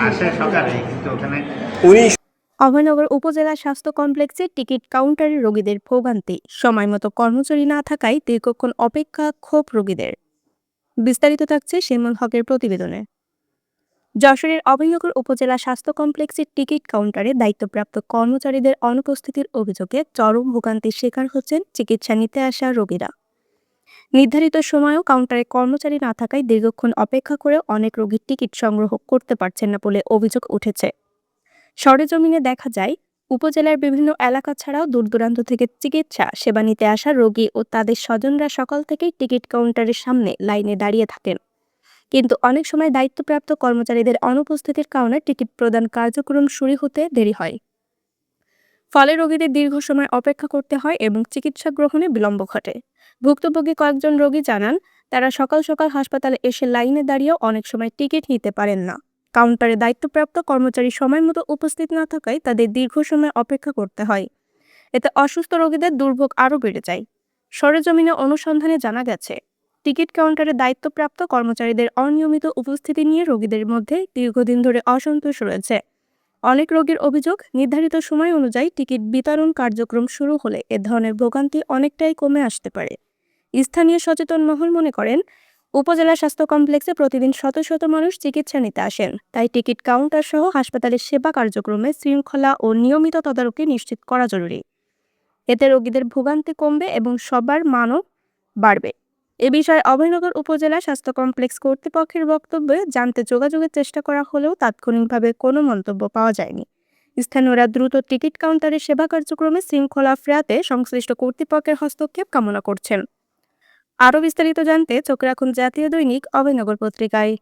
আসে সকালে কিন্তু ওখানে উনি অভয়নগর উপজেলা স্বাস্থ্য কমপ্লেক্সে টিকিট কাউন্টারে রোগীদের ভোগান্তি, সময়মতো কর্মচারী না থাকায় দীর্ঘক্ষণ অপেক্ষা, ক্ষোভ রোগীদের। বিস্তারিত থাকছে শিমুল হকের প্রতিবেদনে। যশোরের অভয়নগর উপজেলা স্বাস্থ্য কমপ্লেক্সের টিকিট কাউন্টারে দায়িত্বপ্রাপ্ত কর্মচারীদের অনুপস্থিতির অভিযোগে চরম ভোগান্তির শিকার হচ্ছেন চিকিৎসা নিতে আসা রোগীরা। নির্ধারিত সময়েও কাউন্টারে কর্মচারী না থাকায় দীর্ঘক্ষণ অপেক্ষা করেও অনেক রোগী টিকিট সংগ্রহ করতে পারছেন না বলে অভিযোগ উঠেছে। সরেজমিনে দেখা যায়, উপজেলার বিভিন্ন এলাকা ছাড়াও দূরদূরান্ত থেকে চিকিৎসা সেবা নিতে আসা রোগী ও তাদের স্বজনরা সকাল থেকেই টিকিট কাউন্টারের সামনে লাইনে দাঁড়িয়ে থাকেন। কিন্তু অনেক সময় দায়িত্বপ্রাপ্ত কর্মচারীদের অনুপস্থিতির কারণে টিকিট প্রদান কার্যক্রম শুরু হতে দেরি হয়। ফলে রোগীদের দীর্ঘ সময় অপেক্ষা করতে হয় এবং চিকিৎসা গ্রহণে বিলম্ব ঘটে। ভুক্তভোগী কয়েকজন রোগী জানান, তারা সকাল সকাল হাসপাতালে এসে লাইনে দাঁড়িয়েও অনেক সময় টিকিট নিতে পারেন না। কাউন্টারে দায়িত্বপ্রাপ্ত কর্মচারী সময়মতো উপস্থিত না থাকায় তাদের দীর্ঘ সময় অপেক্ষা করতে হয়। এতে অসুস্থ রোগীদের দুর্ভোগ আরও বেড়ে যায়। সরেজমিনে অনুসন্ধানে জানা গেছে, টিকিট কাউন্টারে দায়িত্বপ্রাপ্ত কর্মচারীদের অনিয়মিত উপস্থিতি নিয়ে রোগীদের মধ্যে দীর্ঘদিন ধরে অসন্তোষ রয়েছে। অনেক রোগীর অভিযোগ, নির্ধারিত সময় অনুযায়ী টিকিট বিতরণ কার্যক্রম শুরু হলে এ ধরনের ভোগান্তি অনেকটাই কমে আসতে পারে। স্থানীয় সচেতন মহল মনে করেন, উপজেলা স্বাস্থ্য কমপ্লেক্সে প্রতিদিন শত শত মানুষ চিকিৎসা নিতে আসেন, তাই টিকিট কাউন্টার সহ হাসপাতালের সেবা কার্যক্রমে শৃঙ্খলা ও নিয়মিত তদারকি নিশ্চিত করা জরুরি। এতে রোগীদের ভোগান্তি কমবে এবং সবার মানও বাড়বে। এ বিষয়ে অভয়নগর উপজেলা স্বাস্থ্য কমপ্লেক্স কর্তৃপক্ষের বক্তব্যে জানতে যোগাযোগের চেষ্টা করা হলেও তাৎক্ষণিকভাবে কোনো মন্তব্য পাওয়া যায়নি। স্থানীয়রা দ্রুত টিকিট কাউন্টারের সেবা কার্যক্রমে শৃঙ্খলা ফেরাতে সংশ্লিষ্ট কর্তৃপক্ষের হস্তক্ষেপ কামনা করছেন। আরও বিস্তারিত জানতে চোখ রাখুন জাতীয় দৈনিক অভয়নগর পত্রিকায়।